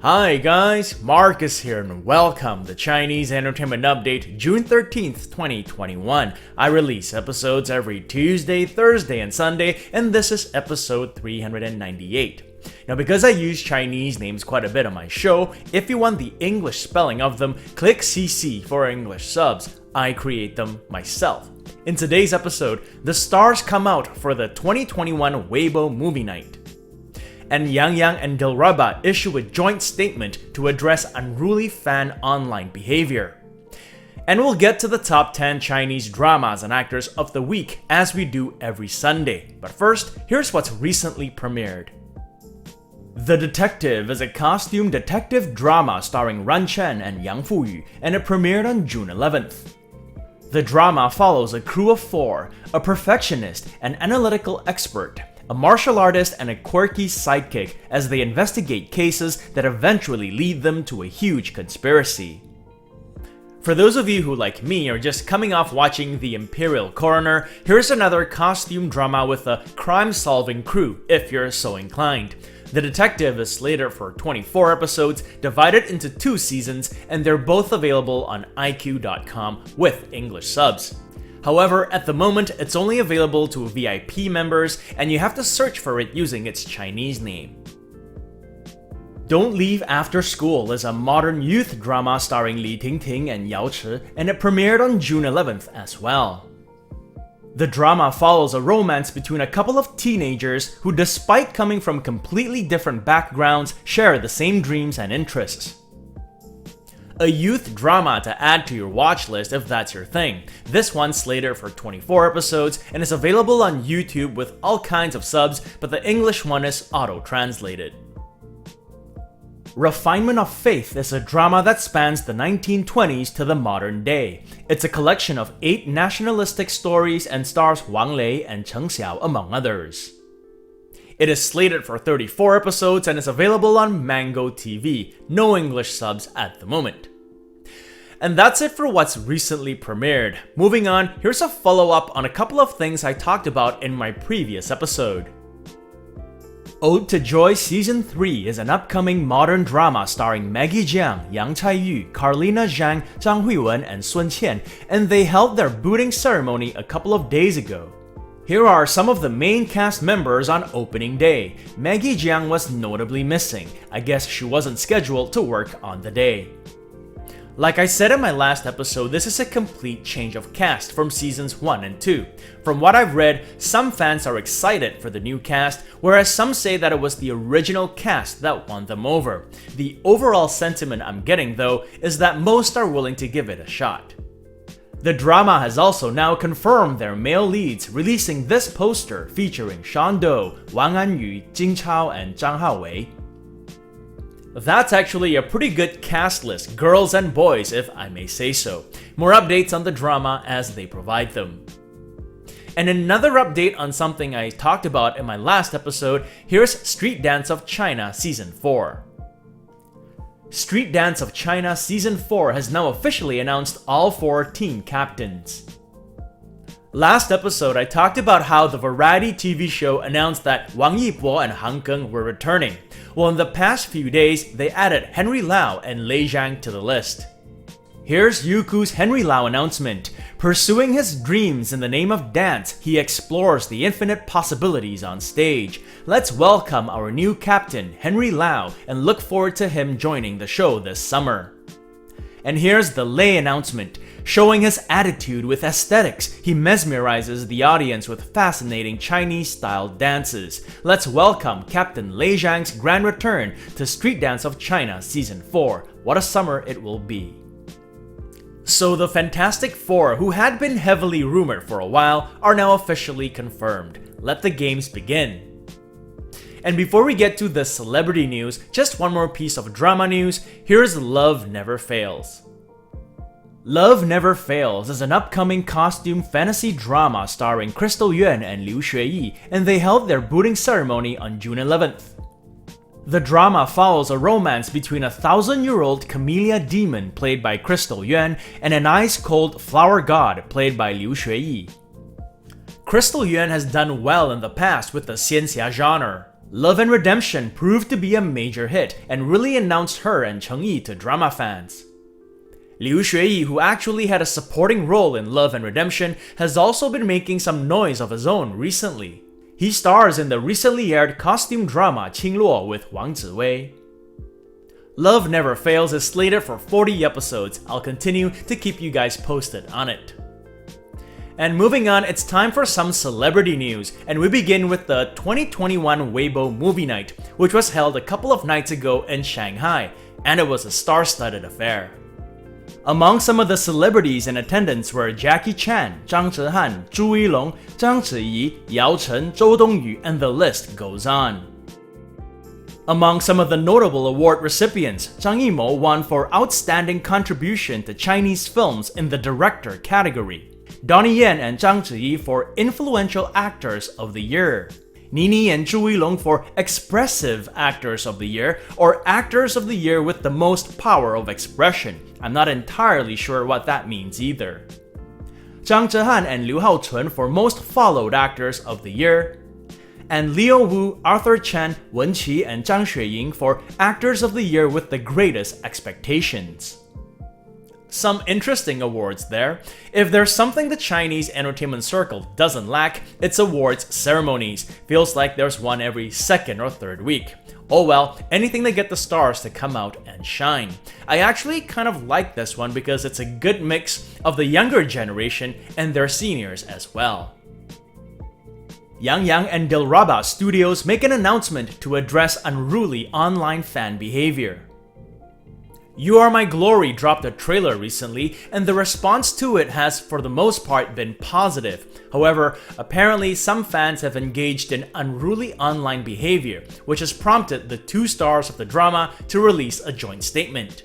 Hi guys, Marcus here and welcome to Chinese Entertainment Update, June 13th, 2021. I release episodes every Tuesday, Thursday, and Sunday, and this is episode 398. Now, because I use Chinese names quite a bit on my show, if you want the English spelling of them, click CC for English subs. I create them myself. In today's episode, the stars come out for the 2021 Weibo Movie Night. And Yang and Dilraba issue a joint statement to address unruly fan online behavior. And we'll get to the top 10 Chinese dramas and actors of the week as we do every Sunday. But first, here's what's recently premiered. The Detective is a costume detective drama starring Ran Chen and Yang Fuyu, and it premiered on June 11th. The drama follows a crew of 4, a perfectionist, an analytical expert, a martial artist, and a quirky sidekick as they investigate cases that eventually lead them to a huge conspiracy. For those of you who, like me, are just coming off watching The Imperial Coroner, here's another costume drama with a crime-solving crew, if you're so inclined. The Detective is slated for 24 episodes, divided into 2 seasons, and they're both available on iq.com with English subs. However, at the moment, it's only available to VIP members, and you have to search for it using its Chinese name. Don't Leave After School is a modern youth drama starring Li Tingting and Yao Chi, and it premiered on June 11th as well. The drama follows a romance between a couple of teenagers who, despite coming from completely different backgrounds, share the same dreams and interests. A youth drama to add to your watch list if that's your thing. This one's slated for 24 episodes and is available on YouTube with all kinds of subs, but the English one is auto-translated. Refinement of Faith is a drama that spans the 1920s to the modern day. It's a collection of 8 nationalistic stories and stars Wang Lei and Cheng Xiao, among others. It is slated for 34 episodes and is available on Mango TV, no English subs at the moment. And that's it for what's recently premiered. Moving on, here's a follow-up on a couple of things I talked about in my previous episode. Ode to Joy Season 3 is an upcoming modern drama starring Maggie Jiang, Yang Caiyu, Carlina Zhang, Zhang Huiwen, and Sun Qian, and they held their booting ceremony a couple of days ago. Here are some of the main cast members on opening day. Maggie Jiang was notably missing. I guess she wasn't scheduled to work on the day. Like I said in my last episode, this is a complete change of cast from seasons 1 and 2. From what I've read, some fans are excited for the new cast, whereas some say that it was the original cast that won them over. The overall sentiment I'm getting, though, is that most are willing to give it a shot. The drama has also now confirmed their male leads, releasing this poster featuring Sean Doe, Wang Anyu, Jing Chao, and Zhang Haowei. That's actually a pretty good cast list, girls and boys if I may say so. More updates on the drama as they provide them. And another update on something I talked about in my last episode, here's Street Dance of China Season 4. Street Dance of China Season 4 has now officially announced all 4 team captains. Last episode, I talked about how the variety TV show announced that Wang Yibo and Han Geng were returning. Well, in the past few days, they added Henry Lau and Lei Zhang to the list. Here's Youku's Henry Lau announcement. Pursuing his dreams in the name of dance, he explores the infinite possibilities on stage. Let's welcome our new captain, Henry Lau, and look forward to him joining the show this summer. And here's the Lei announcement. Showing his attitude with aesthetics, he mesmerizes the audience with fascinating Chinese-style dances. Let's welcome Captain Lei Zhang's grand return to Street Dance of China Season 4. What a summer it will be. So the Fantastic Four, who had been heavily rumored for a while, are now officially confirmed. Let the games begin. And before we get to the celebrity news, just one more piece of drama news. Here's Love Never Fails. Love Never Fails is an upcoming costume fantasy drama starring Crystal Yuan and Liu Xueyi, and they held their booting ceremony on June 11th. The drama follows a romance between a 1,000-year-old camellia demon played by Crystal Yuan and an ice-cold flower god played by Liu Xueyi. Crystal Yuan has done well in the past with the xianxia genre. Love and Redemption proved to be a major hit and really announced her and Cheng Yi to drama fans. Liu Xueyi, who actually had a supporting role in Love and Redemption, has also been making some noise of his own recently. He stars in the recently aired costume drama Qingluo with Wang Ziwei. Love Never Fails is slated for 40 episodes. I'll continue to keep you guys posted on it. And moving on, it's time for some celebrity news, and we begin with the 2021 Weibo Movie Night, which was held a couple of nights ago in Shanghai, and it was a star-studded affair. Among some of the celebrities in attendance were Jackie Chan, Zhang Zhihan, Zhu Yilong, Zhang Ziyi, Yao Chen, Zhou Dongyu, and the list goes on. Among some of the notable award recipients, Zhang Yimou won for Outstanding Contribution to Chinese Films in the Director category. Donnie Yen and Zhang Ziyi for Influential Actors of the Year. Nini and Zhu Yilong for Expressive Actors of the Year, or Actors of the Year with the most power of expression. I'm not entirely sure what that means either. Zhang Zhihan and Liu Haochun for Most Followed Actors of the Year. And Leo Wu, Arthur Chen, Wen Qi, and Zhang Xueying for Actors of the Year with the Greatest Expectations. Some interesting awards there. If there's something the Chinese entertainment circle doesn't lack, it's awards ceremonies. Feels like there's one every second or third week. Oh well, anything to get the stars to come out and shine. I actually kind of like this one because it's a good mix of the younger generation and their seniors as well. Yang and Dilraba Studios make an announcement to address unruly online fan behavior. You Are My Glory dropped a trailer recently, and the response to it has for the most part been positive. However, apparently some fans have engaged in unruly online behavior, which has prompted the two stars of the drama to release a joint statement.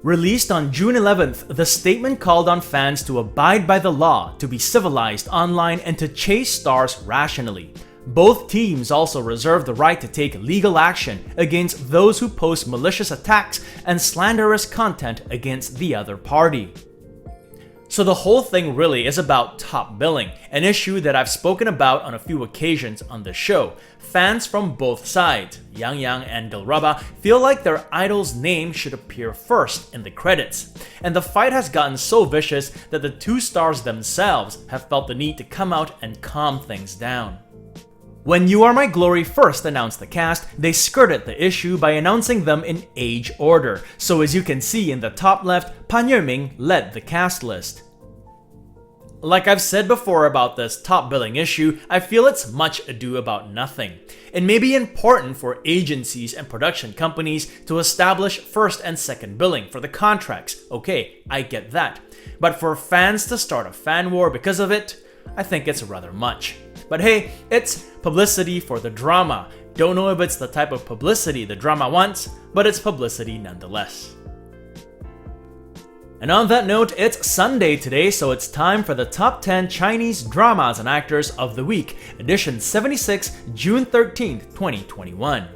Released on June 11th, the statement called on fans to abide by the law, to be civilized online, and to chase stars rationally. Both teams also reserve the right to take legal action against those who post malicious attacks and slanderous content against the other party. So the whole thing really is about top billing, an issue that I've spoken about on a few occasions on the show. Fans from both sides, Yang and Dilraba, feel like their idol's name should appear first in the credits. And the fight has gotten so vicious that the two stars themselves have felt the need to come out and calm things down. When You Are My Glory first announced the cast, they skirted the issue by announcing them in age order. So as you can see in the top left, Pan Yueming led the cast list. Like I've said before about this top billing issue, I feel it's much ado about nothing. It may be important for agencies and production companies to establish first and second billing for the contracts. Okay, I get that. But for fans to start a fan war because of it, I think it's rather much. But hey, it's publicity for the drama. Don't know if it's the type of publicity the drama wants, but it's publicity nonetheless. And on that note, it's Sunday today, so it's time for the top 10 Chinese dramas and actors of the week, edition 76, June 13th, 2021.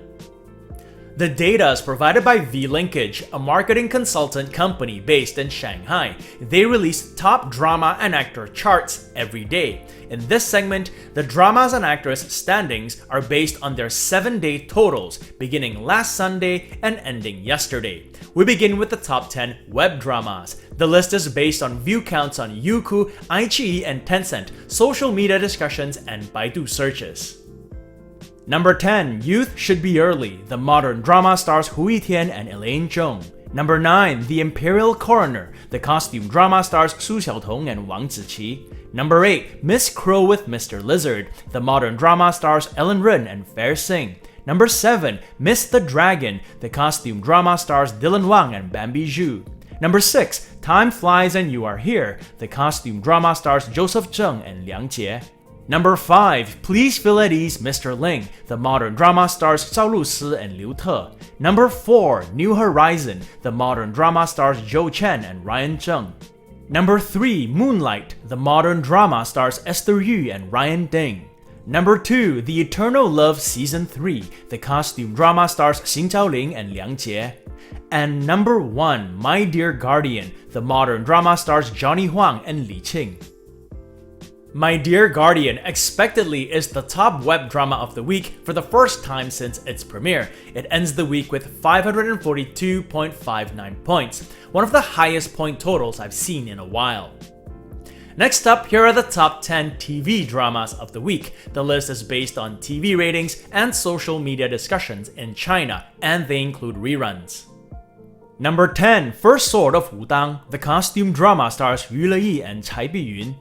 The data is provided by V-Linkage, a marketing consultant company based in Shanghai. They release top drama and actor charts every day. In this segment, the dramas and actress standings are based on their 7-day totals, beginning last Sunday and ending yesterday. We begin with the top 10 web dramas. The list is based on view counts on Youku, iQIYI, and Tencent, social media discussions, and Baidu searches. Number 10, Youth Should Be Early. The modern drama stars Hu Yitian and Elaine Zhong. Number 9, The Imperial Coroner. The costume drama stars Su Xiaotong and Wang Ziqi. Number 8, Miss Crow with Mr. Lizard. The modern drama stars Ellen Ren and Fair Sing. Number 7, Miss the Dragon. The costume drama stars Dylan Wang and Bambi Zhu. Number 6, Time Flies and You Are Here. The costume drama stars Joseph Zheng and Liang Jie. Number 5, Please Feel at Ease, Mr. Ling. The modern drama stars Zhao Lusi and Liu Te. Number 4, New Horizon. The modern drama stars Zhou Chen and Ryan Zheng. Number 3, Moonlight. The modern drama stars Esther Yu and Ryan Ding. Number 2, The Eternal Love Season 3. The costume drama stars Xin Zhaoling and Liang Jie. And number 1, My Dear Guardian. The modern drama stars Johnny Huang and Li Qing. My Dear Guardian expectedly is the top web drama of the week for the first time since its premiere. It ends the week with 542.59 points, one of the highest point totals I've seen in a while. Next up, here are the top 10 TV dramas of the week. The list is based on TV ratings and social media discussions in China, and they include reruns. Number 10, First Sword of Wudang. The costume drama stars Yu Leyi and Cai Biyun.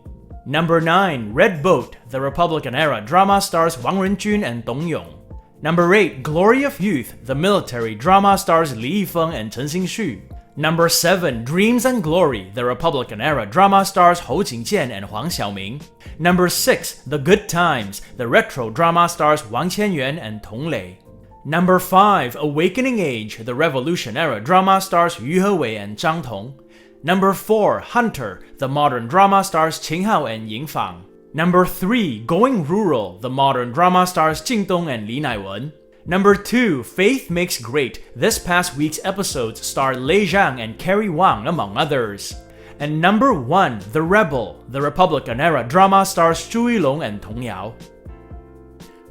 Number 9, Red Boat. The Republican-era drama stars Wang Renjun and Dong Yong. Number 8, Glory of Youth. The military drama stars Li Yifeng and Chen Xingxu. Number 7, Dreams and Glory. The Republican-era drama stars Hou Qingjian and Huang Xiaoming. Number 6, The Good Times. The retro drama stars Wang Qianyuan and Tong Lei. Number 5, Awakening Age. The Revolution-era drama stars Yu Hewei and Zhang Tong. Number 4, Hunter. The modern drama stars Qing Hao and Ying Fang. Number 3, Going Rural. The modern drama stars Jing Dong and Li Naiwen. Number 2, Faith Makes Great. This past week's episodes star Lei Zhang and Carrie Wang, among others. And number 1, The Rebel. The Republican-era drama stars Zhu Yilong and Tong Yao.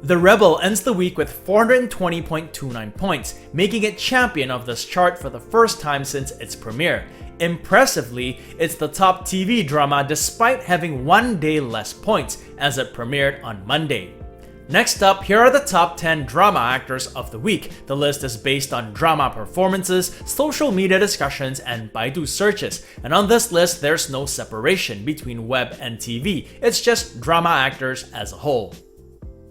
The Rebel ends the week with 420.29 points, making it champion of this chart for the first time since its premiere. Impressively, it's the top TV drama despite having one day less points, as it premiered on Monday. Next up, here are the top 10 drama actors of the week. The list is based on drama performances, social media discussions, and Baidu searches. And on this list, there's no separation between web and TV. It's just drama actors as a whole.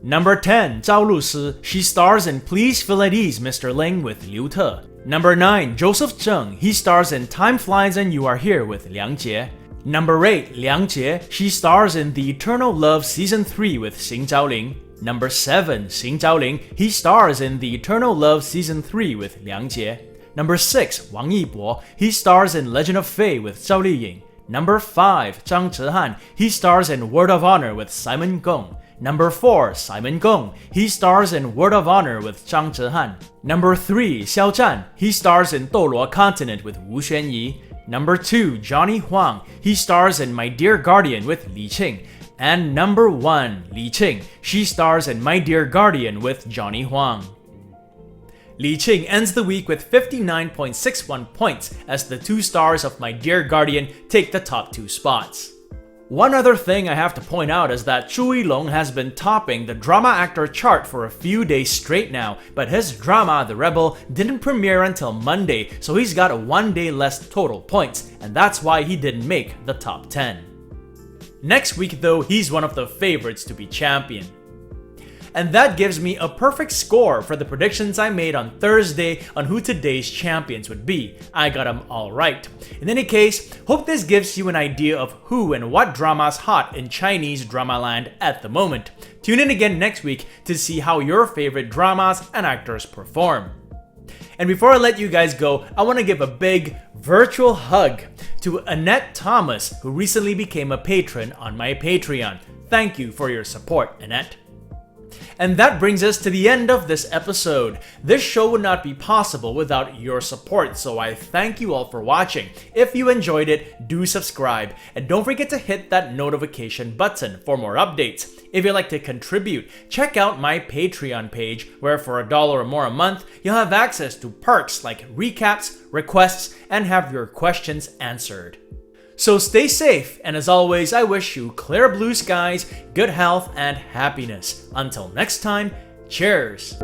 Number 10, Zhao Lusi. She stars in Please Feel at Ease, Mr. Ling with Liu Te. Number 9, Joseph Zheng. He stars in Time Flies and You Are Here with Liang Jie. Number 8, Liang Jie. She stars in The Eternal Love Season 3 with Xing Zhaoling. Number 7, Xing Zhaoling. He stars in The Eternal Love Season 3 with Liang Jie. Number 6, Wang Yibo. He stars in Legend of Fei with Zhao Liying. Number 5, Zhang Zhihan. He stars in Word of Honor with Simon Gong. Number 4, Simon Gong. He stars in Word of Honor with Zhang Zhihan. Number 3, Xiao Zhan. He stars in Doluo Continent with Wu Xuanyi. Number 2, Johnny Huang. He stars in My Dear Guardian with Li Qing. And number 1, Li Qing. She stars in My Dear Guardian with Johnny Huang. Li Qing ends the week with 59.61 points as the two stars of My Dear Guardian take the top 2 spots. One other thing I have to point out is that Zhu Yilong has been topping the drama actor chart for a few days straight now, but his drama, The Rebel, didn't premiere until Monday, so he's got a one day less total points, and that's why he didn't make the top 10. Next week though, he's one of the favorites to be champion. And that gives me a perfect score for the predictions I made on Thursday on who today's champions would be. I got them all right. In any case, hope this gives you an idea of who and what drama's hot in Chinese drama land at the moment. Tune in again next week to see how your favorite dramas and actors perform. And before I let you guys go, I want to give a big virtual hug to Annette Thomas, who recently became a patron on my Patreon. Thank you for your support, Annette. And that brings us to the end of this episode. This show would not be possible without your support, so I thank you all for watching. If you enjoyed it, do subscribe, and don't forget to hit that notification button for more updates. If you'd like to contribute, check out my Patreon page, where for $1 or more a month, you'll have access to perks like recaps, requests, and have your questions answered. So stay safe, and as always, I wish you clear blue skies, good health, and happiness. Until next time, cheers!